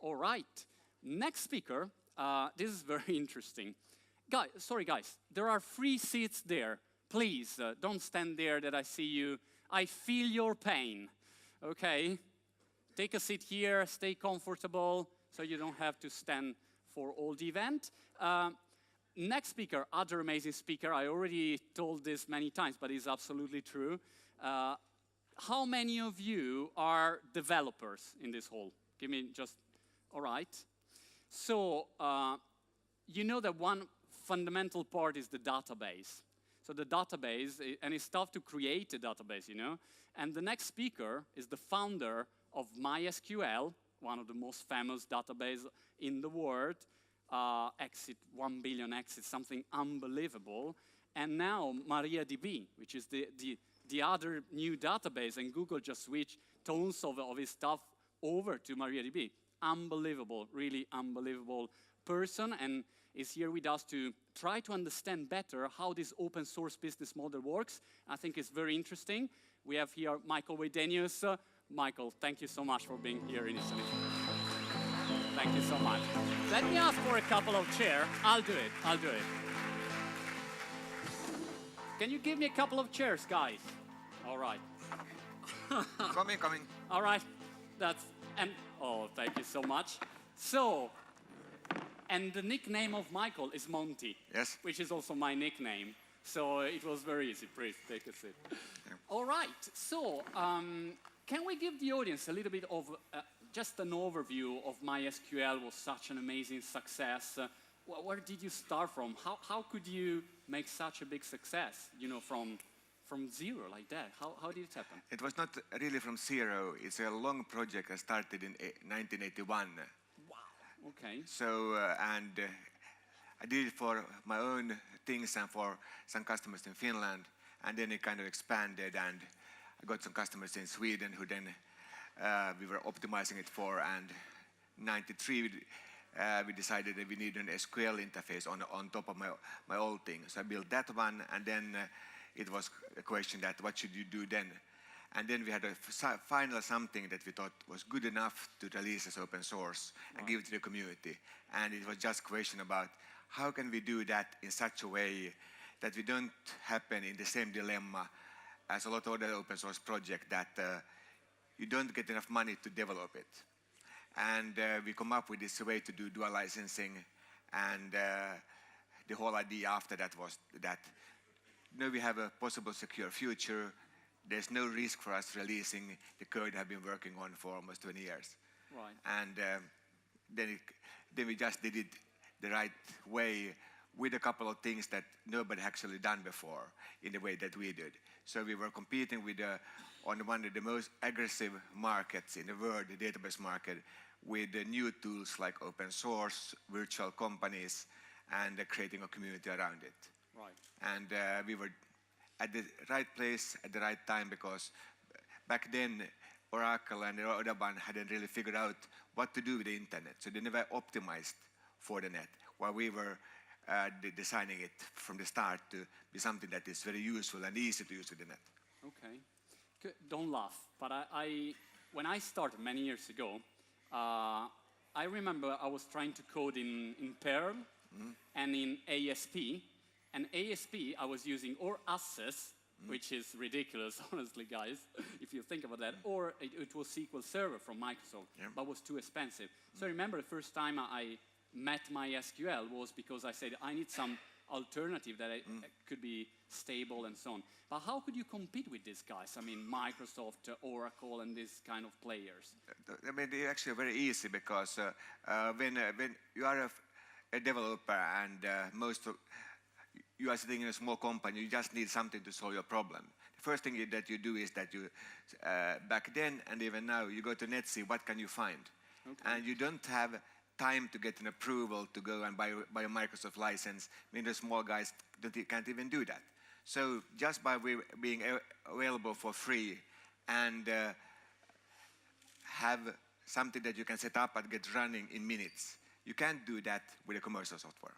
All right. Next speaker, this is very interesting. Sorry, guys. There are 3 seats there. Please, don't stand there that I see you. I feel your pain. Okay? Take a seat here, stay comfortable, so you don't have to stand for all the event. Next speaker, other amazing speaker. I already told this many times, but it's absolutely true. How many of you are developers in this hall? Give me just, all right. So, you know that one fundamental part is the database. So the database, and it's tough to create a database, you know. And the next speaker is the founder of MySql, one of the most famous databases in the world. 1 billion exits, something unbelievable. And now MariaDB, which is the other new database, and Google just switched tons of his stuff over to MariaDB. Unbelievable, really unbelievable person, and is here with us to try to understand better how this open source business model works. I think it's very interesting. We have here Micheal Widenius. Micheal, thank you so much for being here in Italy. Thank you so much. Let me ask for a couple of chairs. I'll do it. Can you give me a couple of chairs, guys? All right. Coming. All right. Oh, thank you so much. So, and the nickname of Micheal is Monty. Yes. Which is also my nickname. So it was very easy. Please take a seat. Yeah. All right. So, can we give the audience a little bit of just an overview of MySql? Was such an amazing success. Where did you start from? How could you make such a big success? You know, from zero like that. How did it happen? It was not really from zero. It's a long project that started in 1981. Wow. Okay. So, I did it for my own things and for some customers in Finland. And then it kind of expanded, and I got some customers in Sweden who then we were optimizing it for. And in '93, we decided that we need an SQL interface on top of my old thing. So I built that one, and then it was a question that what should you do then? And then we had a final something that we thought was good enough to release as open source and give it to the community. And it was just a question about how can we do that in such a way that we don't happen in the same dilemma as a lot of other open source projects that you don't get enough money to develop it. And we come up with this way to do dual licensing, and the whole idea after that was that we have a possible secure future. There's no risk for us releasing the code I've been working on for almost 20 years. Right. And then we just did it the right way with a couple of things that nobody actually done before in the way that we did. So we were competing with on one of the most aggressive markets in the world, the database market, with the new tools like open source, virtual companies, and creating a community around it. Right. And we were at the right place at the right time, because back then Oracle and the other one hadn't really figured out what to do with the internet. So they never optimized for the net, while we were designing it from the start to be something that is very useful and easy to use with the net. Okay. Don't laugh, but when I started many years ago, I remember I was trying to code in Perl and in ASP. And ASP, I was using or Access, which is ridiculous, honestly, guys, if you think about that, or it was SQL Server from Microsoft, but was too expensive. So I remember the first time I met MySql was because I said, I need some alternative that could be stable and so on. But how could you compete with these guys? I mean, Microsoft, Oracle, and these kind of players. I mean, it's actually very easy, because when you are a developer and you are sitting in a small company, you just need something to solve your problem. The first thing that you do is that you, back then and even now, you go to Netzy, what can you find? Okay. And you don't have time to get an approval to go and buy a Microsoft license. I mean, the small guys can't even do that. So just by being available for free and have something that you can set up and get running in minutes, you can't do that with a commercial software.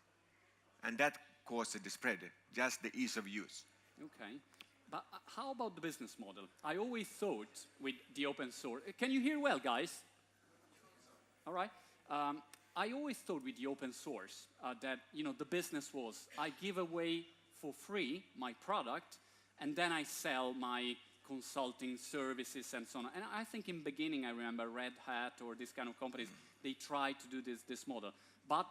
And that causes the spread, just the ease of use. Okay. But how about the business model? I always thought with the open source... Can you hear well, guys? All right. I always thought with the open source that the business was I give away for free my product, and then I sell my consulting services and so on. And I think in beginning, I remember Red Hat or this kind of companies, they tried to do this model. But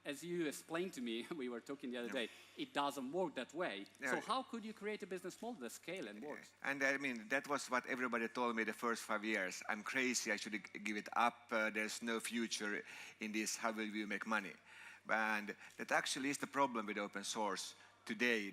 as you explained to me, we were talking the other day, it doesn't work that way. Yeah. So how could you create a business model that scale and works? And I mean, that was what everybody told me the first 5 years. I'm crazy, I should give it up. There's no future in this. How will you make money? And that actually is the problem with open source today,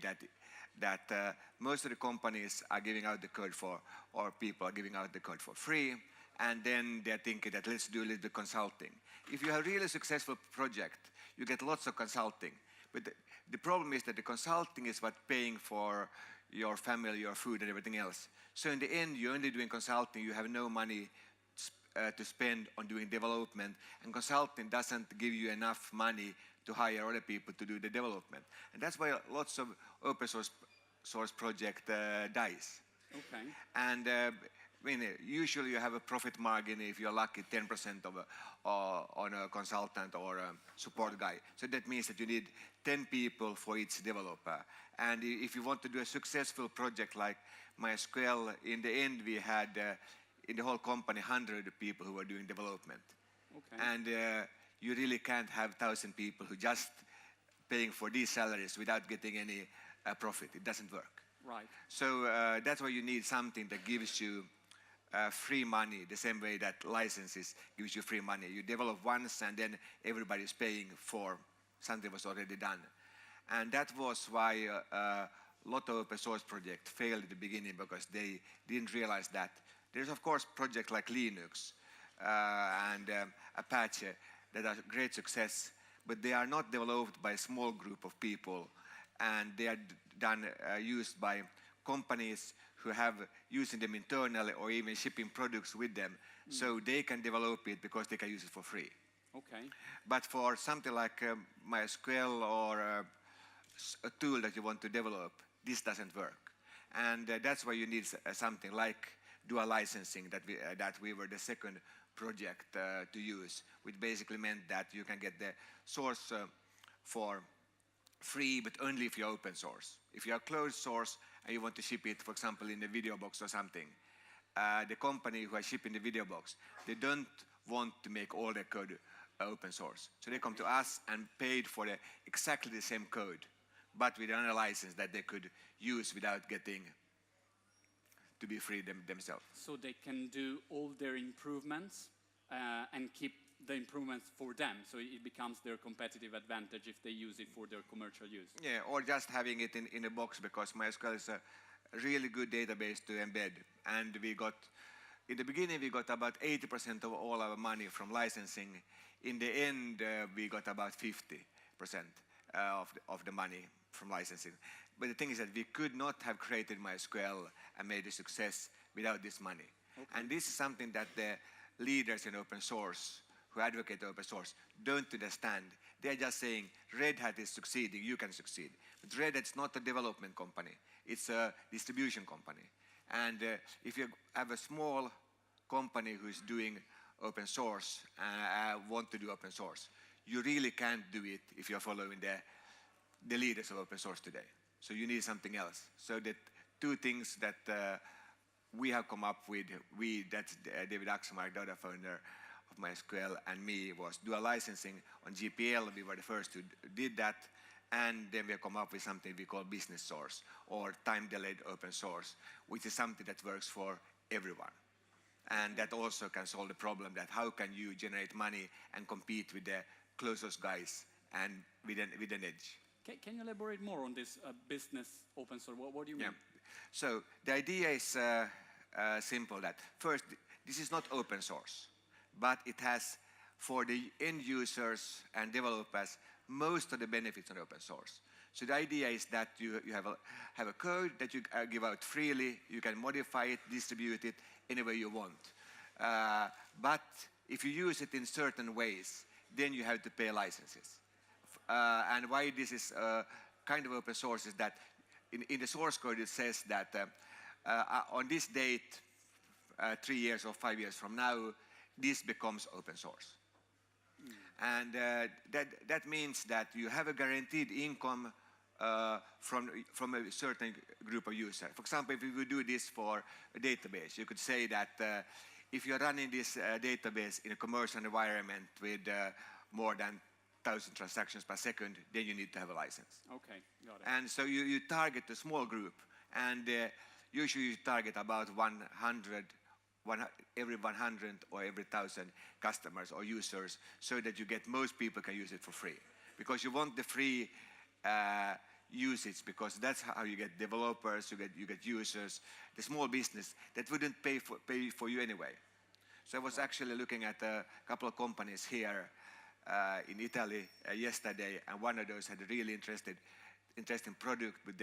that most of the companies are giving out the code for, or people are giving out the code for free, and then they're thinking that let's do a little bit consulting. If you have a really successful project, you get lots of consulting. But the problem is that the consulting is what paying for your family, your food, and everything else. So in the end, you're only doing consulting. You have no money to spend on doing development, and consulting doesn't give you enough money to hire other people to do the development. And that's why lots of open source project dies. Okay. And usually you have a profit margin, if you're lucky, 10% on a consultant or a support guy. So that means that you need 10 people for each developer. And if you want to do a successful project like MySql, in the end we had, in the whole company, 100 people who were doing development. Okay. And you really can't have 1,000 people who just paying for these salaries without getting any profit. It doesn't work. Right. So that's why you need something that gives you free money, the same way that licenses gives you free money. You develop once and then everybody's paying for something was already done. And that was why a lot of open source projects failed at the beginning, because they didn't realize that. There's of course projects like Linux and Apache that are great success, but they are not developed by a small group of people, and they are used by companies who have using them internally or even shipping products with them. So they can develop it because they can use it for free. Okay. But for something like MySql or a tool that you want to develop, this doesn't work. And that's why you need something like dual licensing that we were the second project to use, which basically meant that you can get the source for free, but only if you're open source. If you're closed source and you want to ship it, for example, in a video box or something, the company who are shipping the video box, they don't want to make all their code open source. So they come to us and paid for exactly the same code, but with another license that they could use without getting to be free themselves. So they can do all their improvements and keep the improvements for them, so it becomes their competitive advantage if they use it for their commercial use. Yeah, or just having it in a box, because MySql is a really good database to embed. And in the beginning, we got about 80% of all our money from licensing. In the end, we got about 50% of the money from licensing. But the thing is that we could not have created MySql and made a success without this money. Okay. And this is something that the leaders in open source who advocate open source don't understand. They're just saying, Red Hat is succeeding, you can succeed. But Red Hat's not a development company, it's a distribution company. And if you have a small company who's doing open source and want to do open source, you really can't do it if you're following the leaders of open source today. So you need something else. So that two things that we have come up with, that's David Axelmark, the other founder of MySql, and me, was dual licensing on GPL. We were the first who did that. And then we have come up with something we call business source, or time-delayed open source, which is something that works for everyone. And that also can solve the problem that how can you generate money and compete with the closest guys and with an edge. Can you elaborate more on this business open source? What do you mean? Yeah. So the idea is simple, that first, this is not open source, but it has, for the end users and developers, most of the benefits on open source. So the idea is that you have a code that you give out freely, you can modify it, distribute it any way you want. But if you use it in certain ways, then you have to pay licenses. And why this is kind of open source is that in the source code it says that on this date, 3 years or 5 years from now, this becomes open source. And that means that you have a guaranteed income from a certain group of users. For example, if you would do this for a database, you could say that if you're running this database in a commercial environment with more than 1,000 transactions per second, then you need to have a license. Okay, got it. And so you target a small group, and usually you target about every 100 or every 1,000 customers or users, so that you get most people can use it for free. Because you want the free usage, because that's how you get developers, you get users, the small business that wouldn't pay for you anyway. So I was actually looking at a couple of companies here in Italy yesterday, and one of those had a really interesting product, but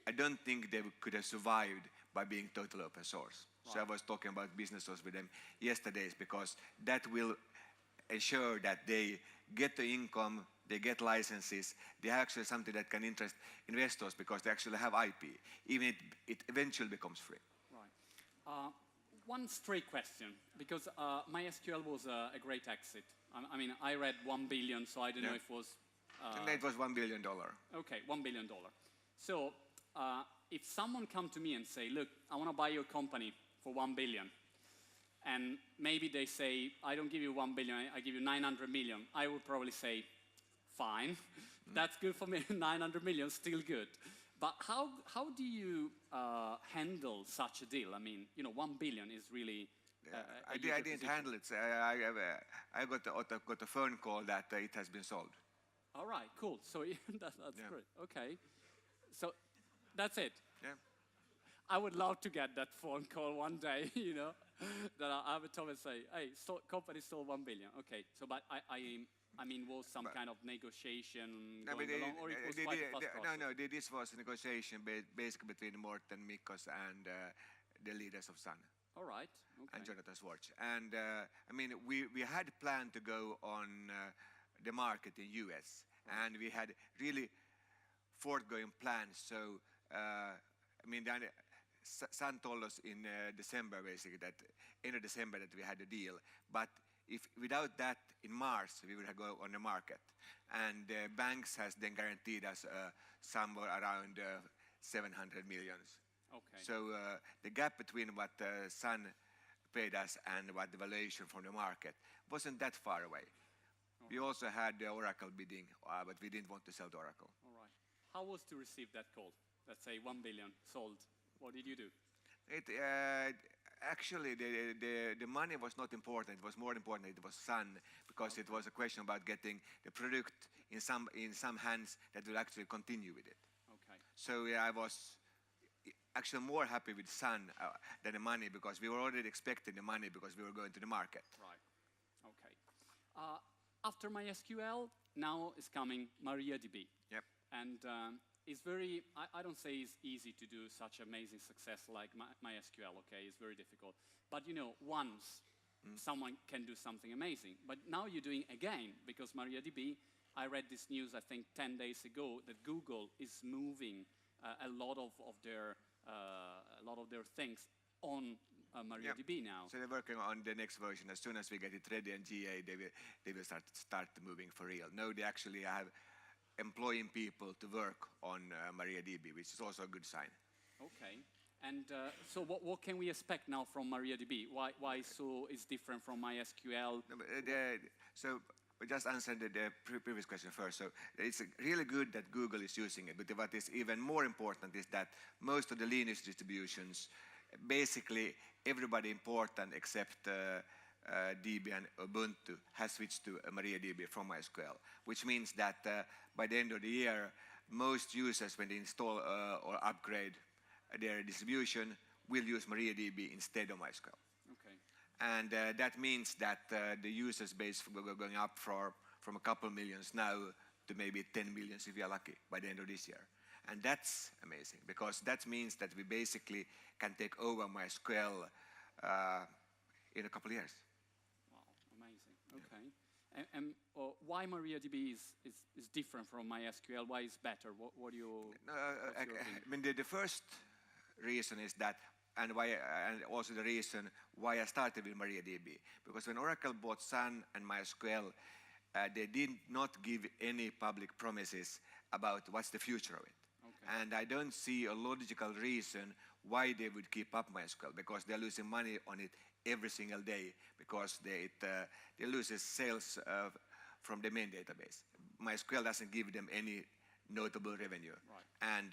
I don't think they could have survived by being total open source. Right. So I was talking about businesses with them yesterday, because that will ensure that they get the income, they get licenses, they have actually something that can interest investors, because they actually have IP, even if it eventually becomes free. Right. One straight question, because MySql was a great exit. I mean, I read 1 billion, so I don't know if it was... it was $1 billion. Okay, $1 billion. So if someone come to me and say, look, I want to buy your company for 1 billion, and maybe they say, I don't give you 1 billion, I give you 900 million, I would probably say, fine, that's good for me, 900 million, still good. But how do you handle such a deal? I mean, 1 billion is really... I didn't handle it. I got a phone call that it has been sold. All right, cool. So that's great. Okay. So that's it. Yeah. I would love to get that phone call one day, that I have a Tom and say, hey, company sold 1 billion. Okay. So, but I mean, was some kind of negotiation going along, or it was quite a fast process? No, this was a negotiation basically between Morten, Mikos, and the leaders of Sun. All right. Okay. And Jonathan Schwartz. And I mean, we had planned to go on the market in US, and we had really forthgoing plans. So, I mean, Sun told us in December, basically, that end of December, that we had a deal. But if without that, in March, we would have go on the market. And banks has then guaranteed us somewhere around 700 millions. Okay. So the gap between what Sun paid us and what the valuation from the market wasn't that far away. Okay. We also had the Oracle bidding, but we didn't want to sell to Oracle. All right. How was to receive that call? Let's say 1 billion sold. What did you do? Actually, the money was not important. It was more important it was Sun, because it was a question about getting the product in some hands that will actually continue with it. Okay. So I was actually more happy with Sun than the money, because we were already expecting the money because we were going to the market. Right. Okay. After MySql, now is coming MariaDB. Yep. And it's very, I don't say it's easy to do such amazing success like MySql, okay? It's very difficult. But once someone can do something amazing. But now you're doing again, because MariaDB, I read this news, I think 10 days ago, that Google is moving a lot of their things on MariaDB now. So they're working on the next version. As soon as we get it ready and GA, they will start moving for real. No, they actually have employing people to work on MariaDB, which is also a good sign. Okay. And so what can we expect now from MariaDB? Why so is different from MySql? So we just answered the previous question first. So it's really good that Google is using it, but what is even more important is that most of the Linux distributions, basically everybody important except Debian, Ubuntu, has switched to MariaDB from MySql, which means that by the end of the year, most users, when they install or upgrade their distribution, will use MariaDB instead of MySql. Okay. And that means that the users base going up from a couple millions now to maybe 10 millions if we are lucky by the end of this year. And that's amazing, because that means that we basically can take over MySql in a couple of years. Wow, amazing. Okay. And why MariaDB is different from MySql? Why is better? What do you? I mean, the first reason is that, and also the reason why I started with MariaDB. Because when Oracle bought Sun and MySql, they did not give any public promises about what's the future of it. Okay. And I don't see a logical reason why they would keep up MySql, because they're losing money on it every single day, because they lose sales from the main database. MySql doesn't give them any notable revenue. Right. And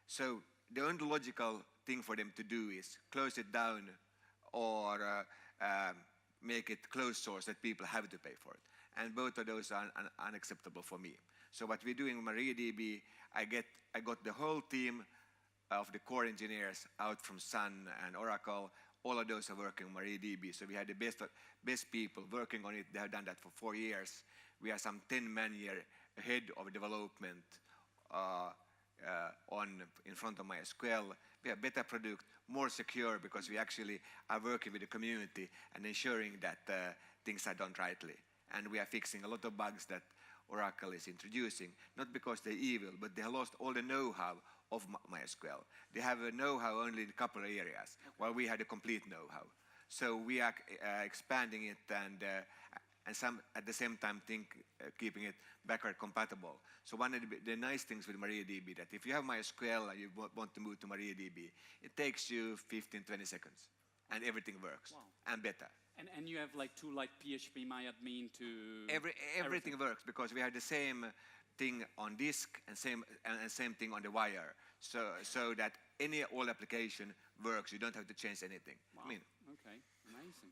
so the only logical thing for them to do is close it down or make it closed source that people have to pay for it. And both of those are unacceptable for me. So what we're doing in MariaDB, I got the whole team of the core engineers out from Sun and Oracle. All of those are working on MariaDB. So we had the best people working on it. They have done that for 4 years. We are some 10 man year ahead of development in front of MySql. We have better product, more secure, because we actually are working with the community and ensuring that things are done rightly. And we are fixing a lot of bugs that Oracle is introducing, not because they're evil, but they have lost all the know-how of MySql. They have a know-how only in a couple of areas, while we had a complete know-how. So we are expanding it and some at the same time keeping it backward compatible. So one of the nice things with MariaDB that if you have MySql and you want to move to MariaDB, it takes you 15, 20 seconds, and everything works. Wow. And better. And you have like tool like PHP MyAdmin to... Everything works, because we have the same thing on disk and same thing on the wire, so that any old application works. You don't have to change anything. Wow. Okay, amazing.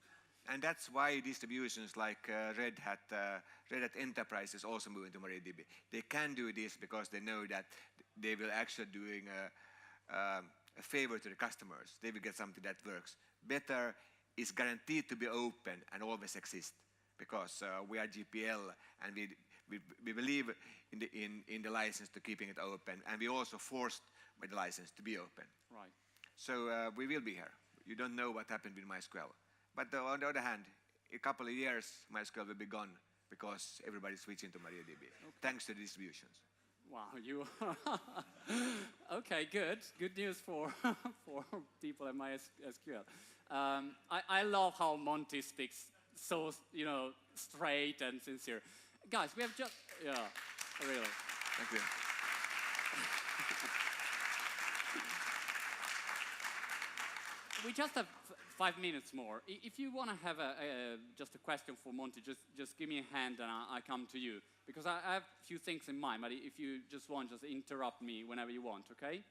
And that's why distributions like Red Hat Enterprise is also moving to MariaDB. They can do this because they know that they will actually doing a favor to the customers. They will get something that works better, is guaranteed to be open and always exist, because we are GPL and we believe in the license to keeping it open, and we also forced by the license to be open. Right. So we will be here. You don't know what happened with MySql. But on the other hand, in a couple of years, MySql will be gone because everybody's switching to MariaDB, thanks to the distributions. Wow, you okay, good. Good news for people at MySql. I love how Monty speaks so, straight and sincere. Guys, we have just, really. Thank you. We just have 5 minutes more. If you want to have just a question for Monty, just give me a hand and I come to you. Because I have a few things in mind, but if you just interrupt me whenever you want, okay?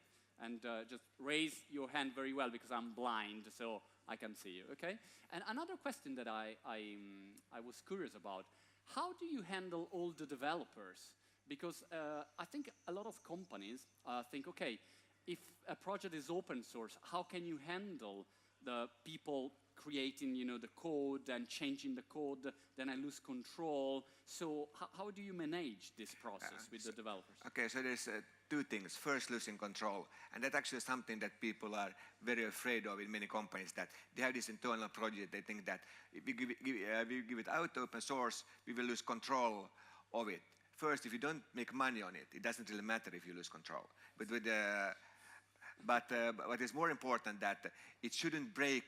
And just raise your hand very well, because I'm blind, so I can see you, okay? And another question that I was curious about, how do you handle all the developers? Because I think a lot of companies think, okay, if a project is open source, how can you handle the people creating, the code and changing the code? Then I lose control. So how do you manage this process with the developers? Okay, so there's two things. First, losing control. And that's actually something that people are very afraid of in many companies, that they have this internal project. They think that if we give it out open source, we will lose control of it. First, if you don't make money on it, it doesn't really matter if you lose control. But what is more important, that it shouldn't break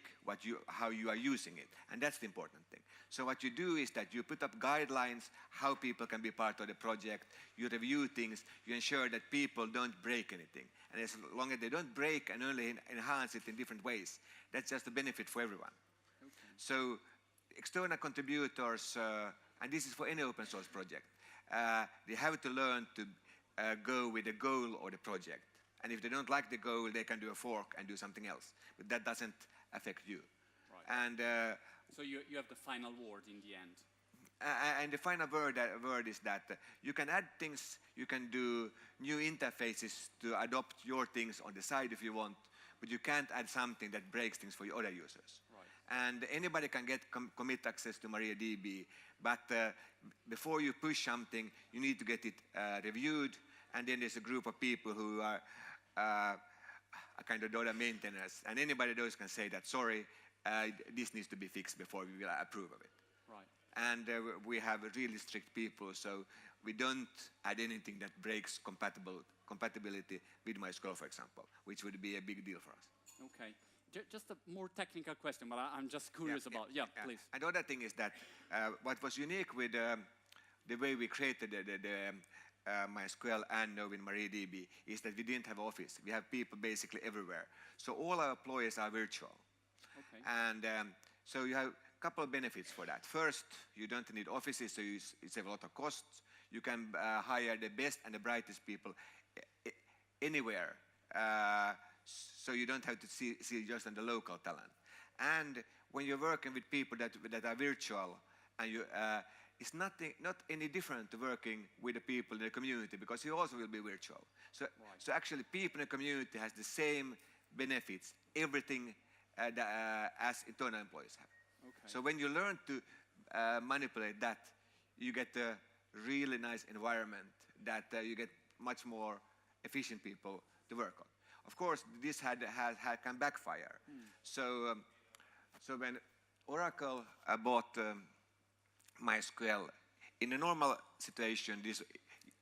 how you are using it. And that's the important thing. So what you do is that you put up guidelines, how people can be part of the project. You review things. You ensure that people don't break anything. And as long as they don't break and only enhance it in different ways, that's just a benefit for everyone. Okay. So external contributors, and this is for any open source project, they have to learn to go with the goal of the project. And if they don't like the goal, they can do a fork and do something else. But that doesn't affect you. Right. And so you have the final word in the end. And the final word is that you can add things, you can do new interfaces to adopt your things on the side if you want, but you can't add something that breaks things for your other users. Right. And anybody can get commit access to MariaDB, but before you push something, you need to get it reviewed, and then there's a group of people who are a kind of data maintainers, and anybody those can say that, sorry, this needs to be fixed before we will approve of it. Right. And we have really strict people, so we don't add anything that breaks compatibility with MySql, for example, which would be a big deal for us. Okay. Just a more technical question, but I'm just curious about. Yeah, please. And the other thing is that what was unique with the way we created the MySql and now in MariaDB is that we didn't have office. We have people basically everywhere. So all our employees are virtual. Okay. And so you have a couple of benefits for that. First, you don't need offices, so you save a lot of costs. You can hire the best and the brightest people anywhere. So you don't have to see just on the local talent. And when you're working with people that are virtual, and it's not any different to working with the people in the community because you also will be virtual. So, so actually people in the community has the same benefits, everything as internal employees have. Okay. So when you learn to manipulate that, you get a really nice environment that you get much more efficient people to work on. Of course, this can backfire. So, so when Oracle bought MySql, in a normal situation, this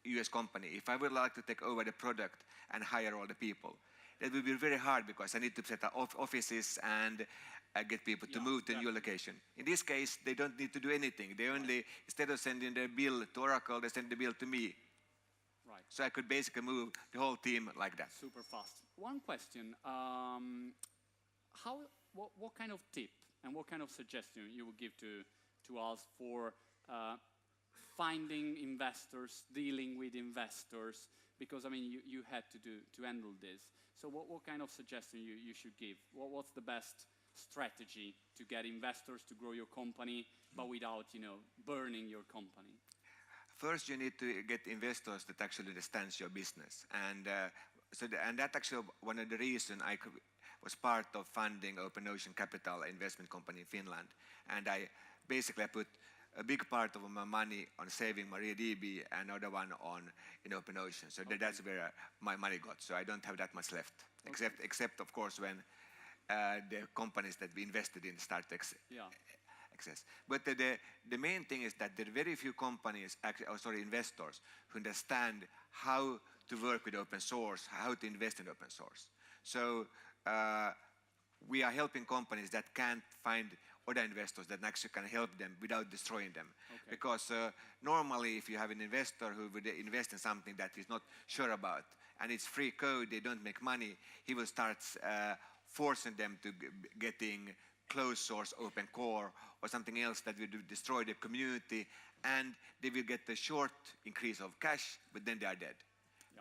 US company, if I would like to take over the product and hire all the people, that would be very hard because I need to set up offices and get people to move to a new location. In this case, they don't need to do anything. They only, instead of sending their bill to Oracle, they send the bill to me. Right. So I could basically move the whole team like that. Super fast. One question: what kind of tip and what kind of suggestion you would give to us for finding investors, dealing with investors? Because I mean, you had to handle this. So what kind of suggestion you should give? What's the best strategy to get investors to grow your company, but without burning your company? First, you need to get investors that actually understands your business, and and that's actually one of the reasons I was part of funding Open Ocean Capital investment company in Finland, and I put a big part of my money on saving MariaDB and another one on Open Ocean. So that's where my money got. So I don't have that much left, except of course when the companies that we invested in start to access. But the main thing is that there are very few companies, investors, who understand how to work with open source, how to invest in open source. So we are helping companies that can't find other investors that actually can help them without destroying them. Okay. Because normally if you have an investor who would invest in something that he's not sure about, and it's free code, they don't make money, he will start forcing them to getting closed source open core or something else that will destroy the community, and they will get a short increase of cash, but then they are dead.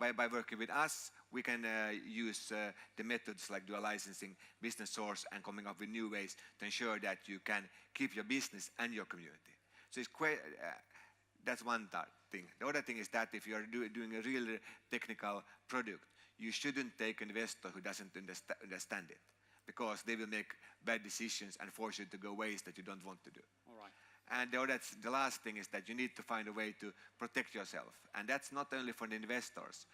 Yeah. By working with us, we can use the methods like dual licensing, business source, and coming up with new ways to ensure that you can keep your business and your community. So it's quite, that's one thing. The other thing is that if you are doing a real technical product, you shouldn't take an investor who doesn't understand it, because they will make bad decisions and force you to go ways that you don't want to do. All right. And the last thing is that you need to find a way to protect yourself. And that's not only for the investors,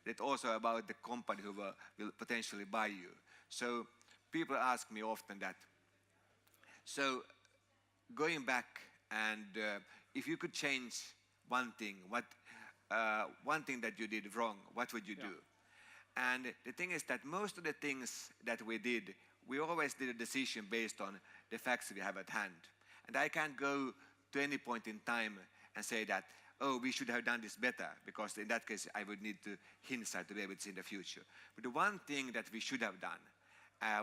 it's also about the company who will potentially buy you. So people ask me often that, so going back and if you could change one thing, one thing that you did wrong, what would you do? And the thing is that most of the things that we did, we always did a decision based on the facts we have at hand. And I can't go to any point in time and say that, oh, we should have done this better, because in that case I would need to hindsight to be able to see in the future. But the one thing that we should have done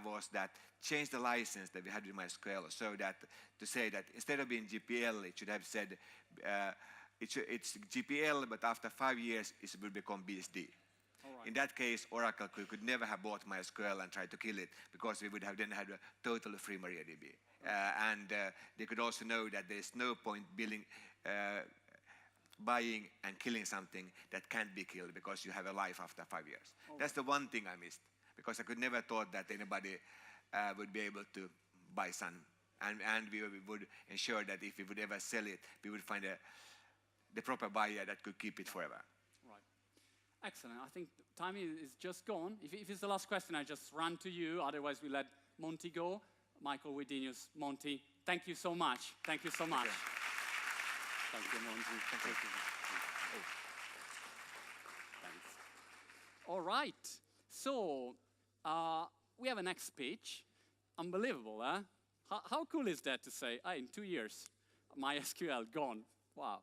was that change the license that we had with MySql, so that to say that instead of being GPL, it should have said it's GPL, but after 5 years it will become BSD. Right. In that case, Oracle could never have bought MySql and tried to kill it, because we would have then had a totally free MariaDB. Okay. And they could also know that there's no point buying and killing something that can't be killed, because you have a life after 5 years. Okay. That's the one thing I missed, because I could never thought that anybody would be able to buy some. And we would ensure that if we would ever sell it, we would find the proper buyer that could keep it forever. Excellent. I think time is just gone. If it's the last question, I just run to you. Otherwise, we let Monty go. Micheal, Widenius, Monty, thank you so much. Thank you so much. Thank you, Monty. Thank you. Thanks. All right. So we have a next speech. unbelievable, huh? How cool is that to say, in 2 years, MySQL gone? Wow.